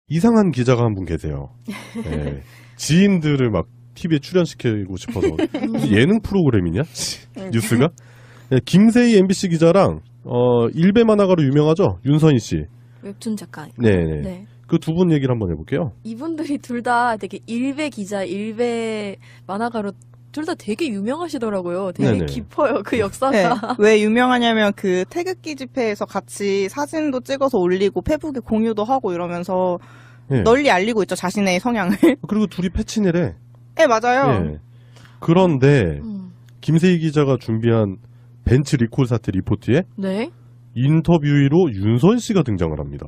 이상한 기자가 한 분 계세요. 네. 지인들을 막 TV에 출연시키고 싶어서 무슨 예능 프로그램이냐? 뉴스가? 네, 김세희 MBC 기자랑 일베 만화가로 유명하죠? 윤서인 씨. 웹툰 작가. 네네. 네. 그 두 분 얘기를 한번 해볼게요. 이분들이 둘 다 되게 일베 기자, 일베 만화가로 둘 다 되게 유명하시더라고요. 되게 네네. 깊어요, 그 역사가. 네. 왜 유명하냐면 그 태극기 집회에서 같이 사진도 찍어서 올리고 페북에 공유도 하고 이러면서 네. 널리 알리고 있죠, 자신의 성향을. 그리고 둘이 패친이래. 네, 맞아요. 네. 그런데 김세희 기자가 준비한 벤츠 리콜 사태 리포트에 네. 인터뷰로 윤선 씨가 등장을 합니다.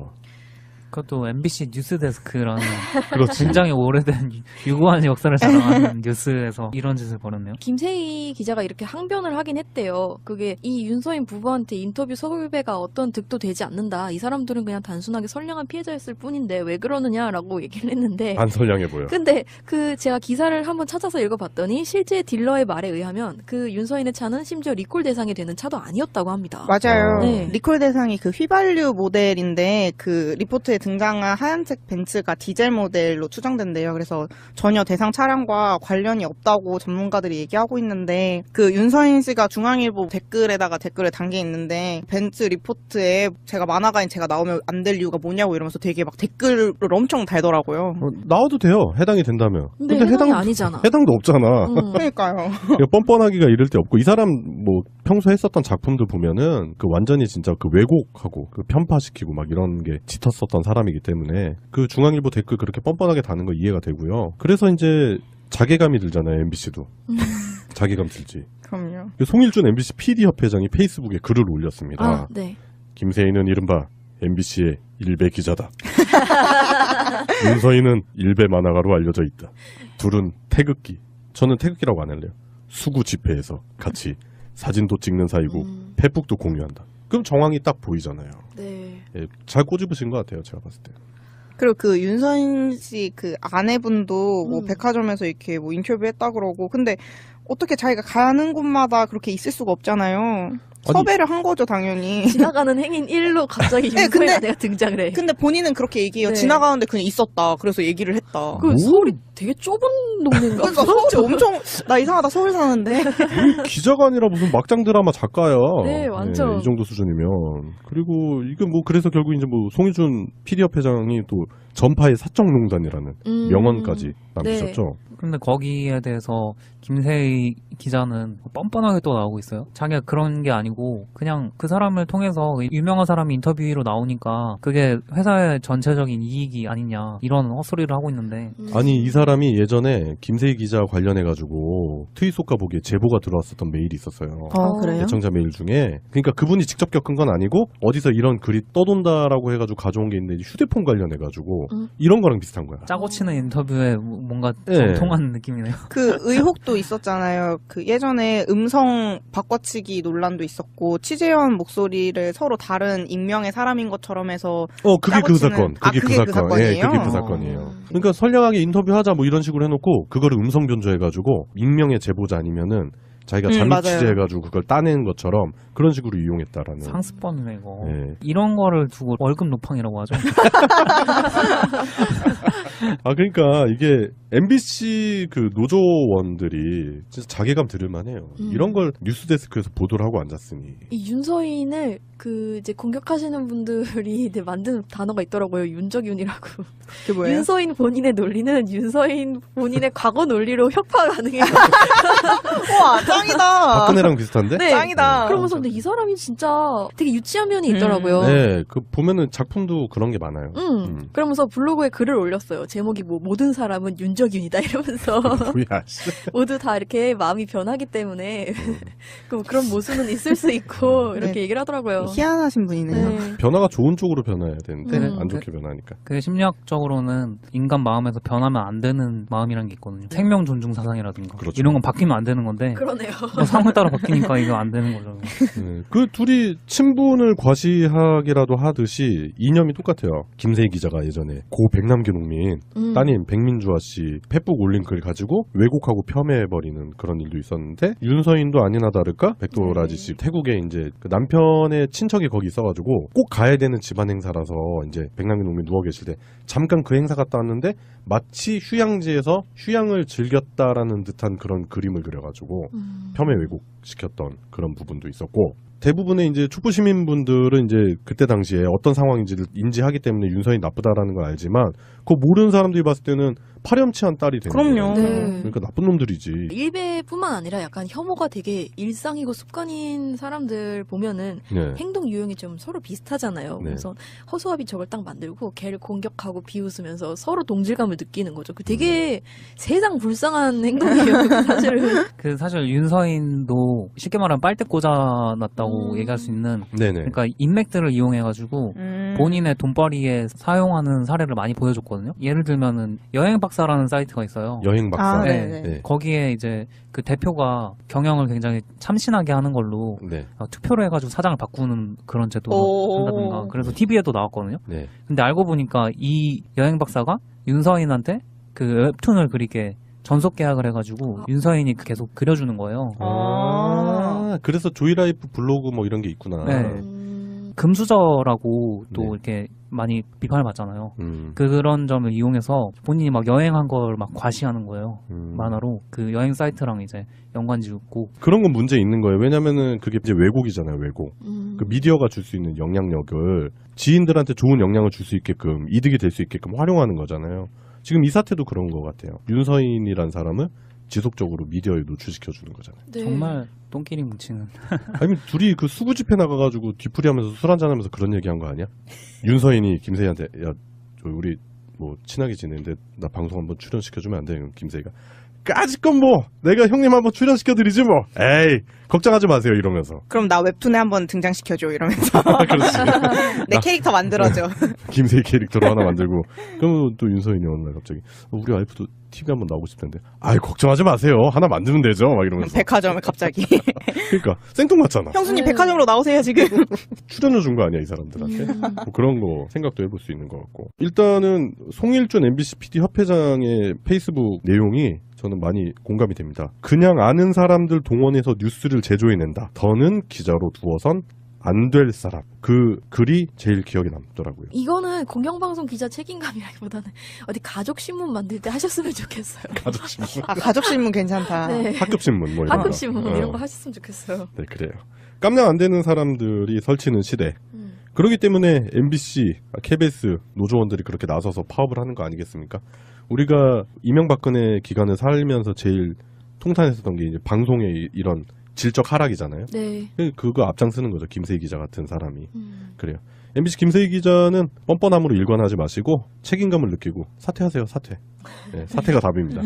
그것도 MBC 뉴스데스크라는 그렇지. 굉장히 오래된 유구한 역사를 자랑하는 뉴스에서 이런 짓을 벌였네요. 김세희 기자가 이렇게 항변을 하긴 했대요. 그게 이 윤서인 부부한테 인터뷰 섭외가 어떤 득도 되지 않는다. 이 사람들은 그냥 단순하게 선량한 피해자였을 뿐인데 왜 그러느냐라고 얘기를 했는데. 안 선량해 보여. 근데 제가 기사를 한번 찾아서 읽어봤더니 실제 딜러의 말에 의하면 그 윤서인의 차는 심지어 리콜 대상이 되는 차도 아니었다고 합니다. 맞아요. 네. 리콜 대상이 그 휘발유 모델인데 그 리포트에 등장한 하얀색 벤츠가 디젤 모델로 추정된대요. 그래서 전혀 대상 차량과 관련이 없다고 전문가들이 얘기하고 있는데 그 윤서인 씨가 중앙일보 댓글에다가 댓글을 담겨 있는데 벤츠 리포트에 제가 만화가인 제가 나오면 안 될 이유가 뭐냐고 이러면서 되게 막 댓글을 엄청 달더라고요. 나와도 돼요. 해당이 된다면. 근데 해당이 아니잖아. 해당도 없잖아. 그러니까요. 뻔뻔하기가 이럴 데 없고 이 사람 뭐 평소 했었던 작품들 보면은 그 완전히 진짜 그 왜곡하고 그 편파시키고 막 이런 게 짙었었던 사람이기 때문에 그 중앙일보 댓글 그렇게 뻔뻔하게 다는 거 이해가 되고요. 그래서 이제 자괴감이 들잖아요. MBC도. 자괴감 들지. 그럼요. 송일준 MBC PD협회장이 페이스북에 글을 올렸습니다. 아, 네. 김세희는 이른바 MBC의 일베 기자다. 윤서인은 일베 만화가로 알려져 있다. 둘은 태극기. 저는 태극기라고 안 할래요. 수구 집회에서 같이 사진도 찍는 사이고 페북도 공유한다. 그럼 정황이 딱 보이잖아요. 네. 예, 잘 꼬집으신 것 같아요. 제가 봤을 때. 그리고 그 윤서인 씨 그 아내분도 뭐 백화점에서 이렇게 뭐 인터뷰했다 그러고 근데 어떻게 자기가 가는 곳마다 그렇게 있을 수가 없잖아요. 섭외를 한 거죠, 당연히. 지나가는 행인 1로 갑자기 네, 윤서인 아내가 등장을 해. 근데 본인은 그렇게 얘기해요. 네. 지나가는데 그냥 있었다. 그래서 얘기를 했다. 그 서울이 되게 좁은 동네인가? 그러니까 서울이 엄청 나 이상하다 서울 사는데. 기자가 아니라 무슨 막장 드라마 작가야. 네, 완전. 이 정도 수준이면. 그리고 이게 뭐 그래서 결국 이제 뭐 송일준 PD협회장이 또 전파의 사적농단이라는 명언까지 남기셨죠. 네. 근데 거기에 대해서 김세희 기자는 뻔뻔하게 또 나오고 있어요. 자기가 그런 게 아니고 그냥 그 사람을 통해서 유명한 사람이 인터뷰로 나오니까 그게 회사의 전체적인 이익이 아니냐 이런 헛소리를 하고 있는데 아니 이 사람이 예전에 김세희 기자 관련해가지고 트윗속가 보기에 제보가 들어왔었던 메일이 있었어요. 그래요? 애청자 메일 중에. 그러니까 그분이 직접 겪은 건 아니고 어디서 이런 글이 떠돈다라고 해가지고 가져온 게 있는데 휴대폰 관련해가지고 이런 거랑 비슷한 거야. 짜고 치는 인터뷰에 뭔가 네. 정통한 느낌이네요. 그 의혹도 있었잖아요. 그 예전에 음성 바꿔치기 논란도 있었고 취재원 목소리를 서로 다른 익명의 사람인 것처럼 해서 그게 짜고 그 치는- 사건. 그게 그 그게 그 사건. 사건이에요? 그게 그 사건이에요. 그러니까 선량하게 인터뷰하자 뭐 이런 식으로 해놓고 그거를 음성 변조해가지고 익명의 제보자 아니면은 자기가 잠입 맞아요. 취재해가지고 그걸 따내는 것처럼 그런 식으로 이용했다라는. 상습범이네 이거. 네. 이런 거를 두고 월급 노팡이라고 하죠. 그러니까 이게 MBC 그 노조원들이 진짜 자괴감 들을 만해요. 이런 걸 뉴스데스크에서 보도를 하고 앉았으니. 이 윤서인을 이제 공격하시는 분들이 이제 만든 단어가 있더라고요. 윤적윤이라고. 그게 뭐예요? 윤서인 본인의 논리는 윤서인 본인의 과거 논리로 혁파 가능해요. 우와 짱이다. 박근혜랑 비슷한데? 네. 짱이다. 그러면서 근데 이 사람이 진짜 되게 유치한 면이 있더라고요. 네, 그 보면은 작품도 그런 게 많아요. 그러면서 블로그에 글을 올렸어요. 제목이 뭐 모든 사람은 윤적윤이다 이러면서 뭐야, 씨. 모두 다 이렇게 마음이 변하기 때문에 그런 모순은 있을 수 있고 이렇게 네. 얘기를 하더라고요. 희한하신 분이네요. 네. 변화가 좋은 쪽으로 변해야 되는데 네. 안 좋게 변하니까. 그 심리학적으로는 인간 마음에서 변하면 안 되는 마음이라는 게 있거든요. 생명 존중 사상이라든가 그렇죠. 이런 건 바뀌면 안 되는 건데 그러네요. 뭐 상황에 따라 바뀌니까 이거 안 되는 거죠. 네, 그 둘이 친분을 과시하기라도 하듯이 이념이 똑같아요. 김세희 기자가 예전에 고 백남기 농민 윤서인 따님 백민주아 씨 페북 올린 글 가지고 왜곡하고 폄훼해버리는 그런 일도 있었는데 윤서인도 아니나 다를까 백도라지 씨 태국에 이제 그 남편의 친척이 거기 있어가지고 꼭 가야 되는 집안 행사라서 이제 백남기 농민 누워 계실 때 잠깐 그 행사 갔다 왔는데 마치 휴양지에서 휴양을 즐겼다라는 듯한 그런 그림을 그려가지고 폄훼 왜곡시켰던 그런 부분도 있었고 대부분의 이제 촛불 시민분들은 이제 그때 당시에 어떤 상황인지를 인지하기 때문에 윤서인 나쁘다라는 걸 알지만 그거 모르는 사람들이 봤을 때는 파렴치한 딸이 되는 그럼요. 거예요. 네. 그러니까 나쁜 놈들이지. 일베뿐만 아니라 약간 혐오가 되게 일상이고 습관인 사람들 보면은 네. 행동 유형이 좀 서로 비슷하잖아요. 네. 그래서 허수아비 저걸 딱 만들고 걔를 공격하고 비웃으면서 서로 동질감을 느끼는 거죠. 그 되게 세상 불쌍한 행동이에요. 사실은. 그 사실 윤서인도 쉽게 말하면 빨대 꽂아놨다고 얘기할 수 있는 네네. 그러니까 인맥들을 이용해가지고 본인의 돈벌이에 사용하는 사례를 많이 보여줬거든요. 예를 들면은 여행 박사라는 사이트가 있어요. 여행 박사. 아, 네. 네네. 네. 거기에 이제 그 대표가 경영을 굉장히 참신하게 하는 걸로 네. 투표를 해가지고 사장을 바꾸는 그런 제도를 오. 한다든가 그래서 TV에도 나왔거든요. 네. 근데 알고 보니까 이 여행 박사가 윤서인한테 그 웹툰을 그리게 전속 계약을 해가지고 윤서인이 계속 그려주는 거예요. 아, 그래서 조이라이프 블로그 뭐 이런 게 있구나. 네. 금수저라고 또 네. 이렇게 많이 비판을 받잖아요. 음. 그런 점을 이용해서 본인이 막 여행한 걸 막 과시하는 거예요. 음. 만화로 그 여행 사이트랑 이제 연관 짓고 그런 건 문제 있는 거예요. 왜냐면은 그게 이제 왜곡이잖아요, 왜곡. 그 미디어가 줄 수 있는 영향력을 지인들한테 좋은 영향을 줄 수 있게끔 이득이 될 수 있게끔 활용하는 거잖아요. 지금 이 사태도 그런 것 같아요. 윤서인이란 사람을 지속적으로 미디어에 노출시켜 주는 거잖아요. 네. 정말 똥끼리 뭉치는. 아니면 둘이 그 수구 집회 나가가지고 뒤풀이하면서 술 한잔 하면서 그런 얘기한 거 아니야? 윤서인이 김세희한테 야, 저 우리 뭐 친하게 지내는데 나 방송 한번 출연시켜주면 안 돼? 그럼 김세희가 까짓건 뭐 내가 형님 한번 출연시켜드리지 뭐. 에이 걱정하지 마세요 이러면서. 그럼 나 웹툰에 한번 등장시켜줘 이러면서 그렇지. 내 캐릭터 만들어줘. 김세희 캐릭터로 하나 만들고 그러면 또 윤서인이 어느 날 갑자기 우리 와이프도 TV 한번 나오고 싶던데 아이 걱정하지 마세요 하나 만들면 되죠 막 이러면서. 백화점에 갑자기 그러니까 생뚱맞잖아. 형수님 백화점으로 나오세요 지금. 출연료 준 거 아니야 이 사람들한테. 뭐 그런 거 생각도 해볼 수 있는 것 같고 일단은 송일준 MBC PD 협회장의 페이스북 내용이 저는 많이 공감이 됩니다. 그냥 아는 사람들 동원해서 뉴스를 제조해낸다. 더는 기자로 두어선 안 될 사람. 그 글이 제일 기억에 남더라고요. 이거는 공영방송 기자 책임감이라기보다는 어디 가족신문 만들 때 하셨으면 좋겠어요. 가족신문, 아 가족신문 괜찮다. 네. 학급신문 뭐 이런 거. 학급신문 어. 이런 거 하셨으면 좋겠어요. 네 그래요. 깜냥 안 되는 사람들이 설치는 시대. 그렇기 때문에 MBC, KBS 노조원들이 그렇게 나서서 파업을 하는 거 아니겠습니까? 우리가 이명박근혜 기간을 살면서 제일 통탄했었던 게 이제 방송의 이런 질적 하락이잖아요. 네. 그거 앞장서는 거죠. 김세희 기자 같은 사람이. 그래요. MBC 김세희 기자는 뻔뻔함으로 일관하지 마시고 책임감을 느끼고 사퇴하세요. 사퇴. 네, 사퇴가 답입니다.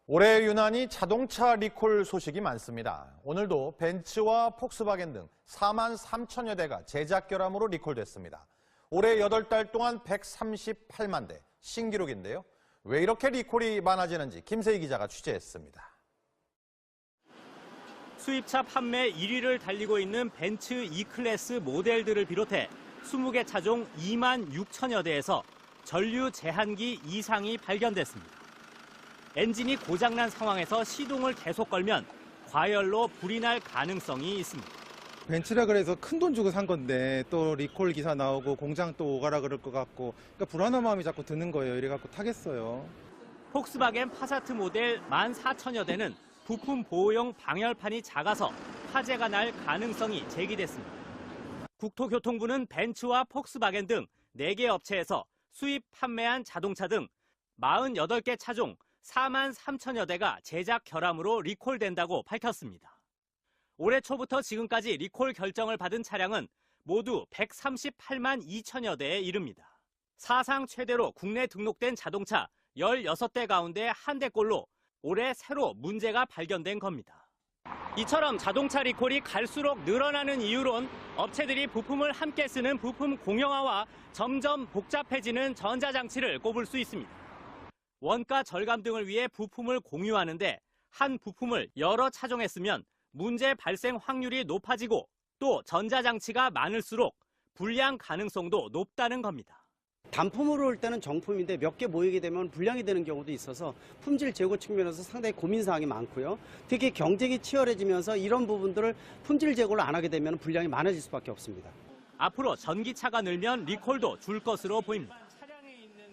올해 유난히 자동차 리콜 소식이 많습니다. 오늘도 벤츠와 폭스바겐 등 4만 3천여 대가 제작 결함으로 리콜됐습니다. 올해 8달 동안 138만 대, 신기록인데요. 왜 이렇게 리콜이 많아지는지 김세희 기자가 취재했습니다. 수입차 판매 1위를 달리고 있는 벤츠 E클래스 모델들을 비롯해 20개 차종 2만 6천여 대에서 전류 제한기 이상이 발견됐습니다. 엔진이 고장난 상황에서 시동을 계속 걸면 과열로 불이 날 가능성이 있습니다. 벤츠라 그래서 큰 돈 주고 산 건데 또 리콜 기사 나오고 공장 또 오가라 그럴 것 같고 그러니까 불안한 마음이 자꾸 드는 거예요. 이래갖고 타겠어요. 폭스바겐 파사트 모델 14,000여 대는 부품 보호용 방열판이 작아서 화재가 날 가능성이 제기됐습니다. 국토교통부는 벤츠와 폭스바겐 등 4개 업체에서 수입 판매한 자동차 등 48개 차종 4만 3천여 대가 제작 결함으로 리콜된다고 밝혔습니다. 올해 초부터 지금까지 리콜 결정을 받은 차량은 모두 138만 2천여 대에 이릅니다. 사상 최대로 국내 등록된 자동차 16대 가운데 한 대꼴로 올해 새로 문제가 발견된 겁니다. 이처럼 자동차 리콜이 갈수록 늘어나는 이유론 업체들이 부품을 함께 쓰는 부품 공용화와 점점 복잡해지는 전자장치를 꼽을 수 있습니다. 원가 절감 등을 위해 부품을 공유하는데 한 부품을 여러 차종에 쓰면 문제 발생 확률이 높아지고 또 전자장치가 많을수록 불량 가능성도 높다는 겁니다. 단품으로 올 때는 정품인데 몇 개 모이게 되면 불량이 되는 경우도 있어서 품질 제고 측면에서 상당히 고민사항이 많고요. 특히 경쟁이 치열해지면서 이런 부분들을 품질 제고를 안 하게 되면 불량이 많아질 수밖에 없습니다. 앞으로 전기차가 늘면 리콜도 줄 것으로 보입니다.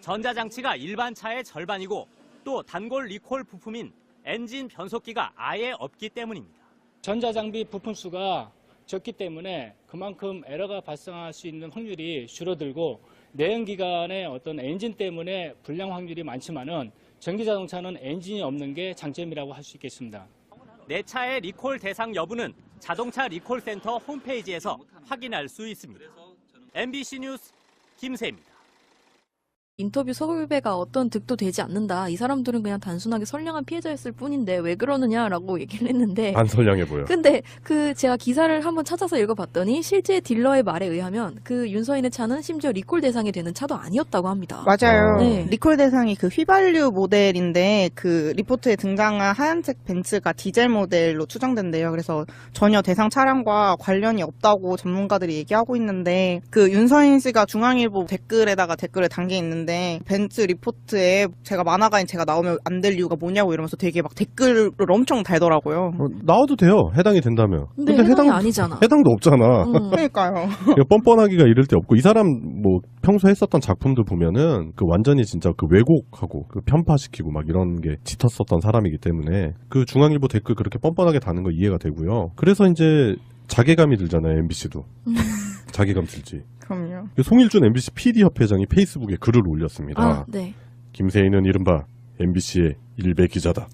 전자장치가 일반 차의 절반이고 또 단골 리콜 부품인 엔진 변속기가 아예 없기 때문입니다. 전자장비 부품 수가 적기 때문에 그만큼 에러가 발생할 수 있는 확률이 줄어들고 내연기관의 어떤 엔진 때문에 불량 확률이 많지만은 전기자동차는 엔진이 없는 게 장점이라고 할 수 있겠습니다. 내 차의 리콜 대상 여부는 자동차 리콜센터 홈페이지에서 확인할 수 있습니다. MBC 뉴스 김세입니다. 인터뷰 서울배가 어떤 득도 되지 않는다. 이 사람들은 그냥 단순하게 선량한 피해자였을 뿐인데 왜 그러느냐라고 얘기를 했는데 안 선량해 보여. 근데 제가 기사를 한번 찾아서 읽어봤더니 실제 딜러의 말에 의하면 그 윤서인의 차는 심지어 리콜 대상이 되는 차도 아니었다고 합니다. 맞아요. 네. 리콜 대상이 그 휘발유 모델인데 그 리포트에 등장한 하얀색 벤츠가 디젤 모델로 추정된대요. 그래서 전혀 대상 차량과 관련이 없다고 전문가들이 얘기하고 있는데 그 윤서인 씨가 중앙일보 댓글에다가 댓글을 단게 있는데 벤츠 리포트에 제가 만화가인 제가 나오면 안 될 이유가 뭐냐고 이러면서 되게 막 댓글을 엄청 달더라고요. 나와도 돼요. 해당이 된다면. 근데 해당이 아니잖아. 해당도 없잖아. 그러니까요. 뻔뻔하기가 이를 데 없고 이 사람 뭐 평소에 했었던 작품들 보면은 그 완전히 진짜 그 왜곡하고 그 편파시키고 막 이런 게 짙었었던 사람이기 때문에 그 중앙일보 댓글 그렇게 뻔뻔하게 다는 거 이해가 되고요. 그래서 이제 자괴감이 들잖아요. MBC도. 자괴감 들지. 그럼요. 송일준 MBC PD협회장이 페이스북에 글을 올렸습니다. 아, 네. 김세희는 이른바 MBC의 일베 기자다.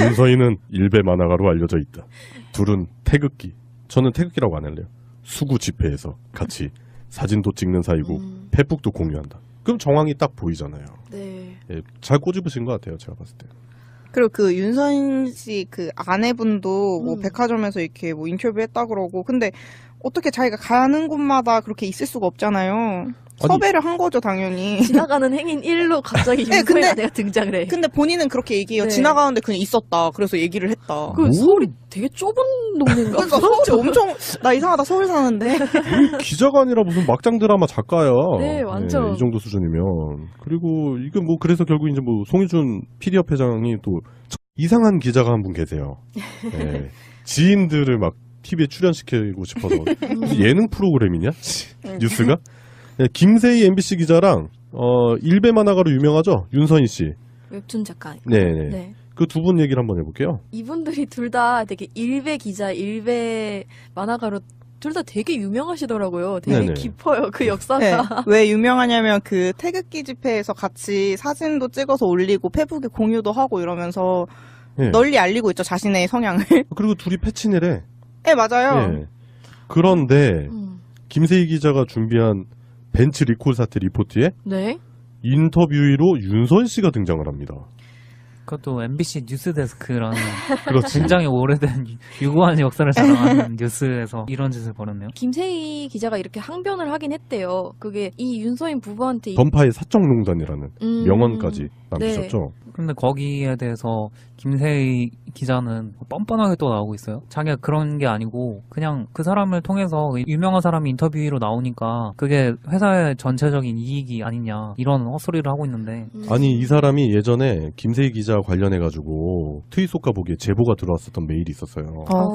윤서인은 일베 만화가로 알려져 있다. 둘은 태극기, 저는 태극기라고 안 할래요. 수구 집회에서 같이 사진도 찍는 사이고 페북도 공유한다. 그럼 정황이 딱 보이잖아요. 네. 예, 잘 꼬집으신 것 같아요. 제가 봤을 때. 그리고 그 윤서인 씨 그 아내분도 뭐 백화점에서 이렇게 뭐 인터뷰했다 그러고 근데 어떻게 자기가 가는 곳마다 그렇게 있을 수가 없잖아요. 섭외를 한 거죠, 당연히. 지나가는 행인 1로 갑자기 네, 윤서인 아내가 등장을 해. 근데 본인은 그렇게 얘기해요. 네. 지나가는데 그냥 있었다. 그래서 얘기를 했다. 그 서울이 되게 좁은 동네인가? 그러니까 서울이 엄청 나 이상하다 서울 사는데. 우리 기자가 아니라 무슨 막장 드라마 작가야. 네, 완전. 이 정도 수준이면. 그리고 이게 뭐 그래서 결국 이제 뭐 송일준 PD협회장이 또 이상한 기자가 한 분 계세요. 네. 지인들을 막 TV에 출연시키고 싶어서 무슨 예능 프로그램이냐? 뉴스가? 네, 김세희 MBC 기자랑 일베 만화가로 유명하죠? 윤서인 씨. 웹툰 작가. 네네. 네. 그 두 분 얘기를 한번 해볼게요. 이분들이 둘 다 되게 일베 기자, 일베 만화가로 둘 다 되게 유명하시더라고요. 되게 네네. 깊어요, 그 역사가. 네. 왜 유명하냐면 그 태극기 집회에서 같이 사진도 찍어서 올리고 페북에 공유도 하고 이러면서 네. 널리 알리고 있죠, 자신의 성향을. 그리고 둘이 패친이래. 네, 맞아요. 네. 그런데 김세희 기자가 준비한 벤츠 리콜 사태 리포트에 네. 인터뷰로 윤선 씨가 등장을 합니다. 그것도 MBC 뉴스데스크라는 그렇지. 굉장히 오래된 유구한 역사를 자랑하는 뉴스에서 이런 짓을 벌였네요. 김세희 기자가 이렇게 항변을 하긴 했대요. 그게 이 윤서인 부부한테 던파의 사적농단이라는 명언까지 남기셨죠. 근데 거기에 대해서 김세희 기자는 뻔뻔하게 또 나오고 있어요. 자기가 그런 게 아니고 그냥 그 사람을 통해서 유명한 사람이 인터뷰로 나오니까 그게 회사의 전체적인 이익이 아니냐 이런 헛소리를 하고 있는데 아니 이 사람이 예전에 김세희 기자 관련해가지고 트윗속가 보기에 제보가 들어왔었던 메일이 있었어요.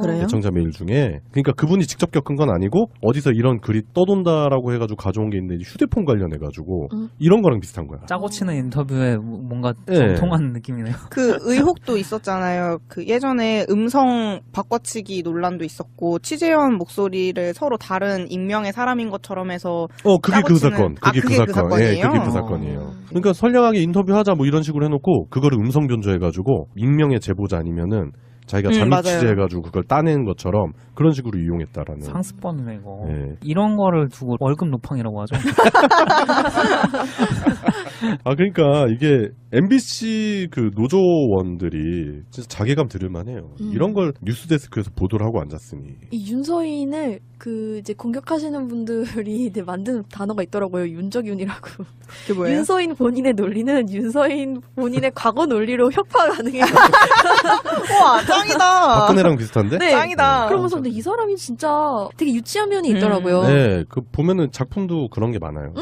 그래요? 애청자 메일 중에. 그러니까 그분이 직접 겪은 건 아니고 어디서 이런 글이 떠돈다라고 해가지고 가져온 게 있는데 휴대폰 관련해가지고 이런 거랑 비슷한 거야. 짜고 치는 인터뷰에 뭔가 네. 정통한 느낌이네요. 그 의혹도 있었잖아요. 그 예전에 음성 바꿔치기 논란도 있었고 취재원 목소리를 서로 다른 익명의 사람인 것처럼 해서 그게 그 짜고 치는- 사건. 그게 그 사건. 사건이에요? 예, 그게 그 사건이에요. 그러니까 선량하게 인터뷰하자 뭐 이런 식으로 해놓고 그거를 음성 변조해가지고 익명의 제보자 아니면은 자기가 잠입 맞아요. 취재해가지고 그걸 따낸 것처럼 그런 식으로 이용했다라는. 상습범이네 이거. 네. 이런 거를 두고 월급 노팡이라고 하죠. 그러니까 이게 MBC 그 노조원들이 진짜 자괴감 들을만해요. 이런 걸 뉴스데스크에서 보도를 하고 앉았으니. 이 윤서인을 그 이제 공격하시는 분들이 이제 만든 단어가 있더라고요. 윤적윤이라고. 그게 뭐예요? 윤서인 본인의 논리는 윤서인 본인의 과거 논리로 협화 가능해요. 우와, 짱이다. 박근혜랑 비슷한데? 네. 짱이다. 그러면서 근데 이 사람이 진짜 되게 유치한 면이 있더라고요. 네, 그 보면은 작품도 그런 게 많아요.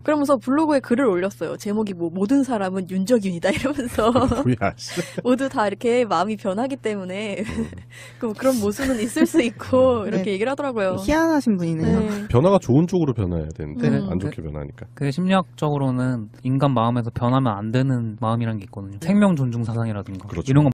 그러면서 블로그에 글을 올렸어요. 제목이 뭐 모든 사람은 윤적윤이다 이러면서 뭐야, 씨. 모두 다 이렇게 마음이 변하기 때문에 그런 모순은 있을 수 있고 이렇게 네. 얘기를 하더라고요. 희한하신 분이네요. 네. 변화가 좋은 쪽으로 변해야 되는데 음. 안 좋게 변하니까. 그게 심리학적으로는 인간 마음에서 변하면 안 되는 마음이라는 게 있거든요. 생명 존중 사상이라든가 그렇죠. 이런 건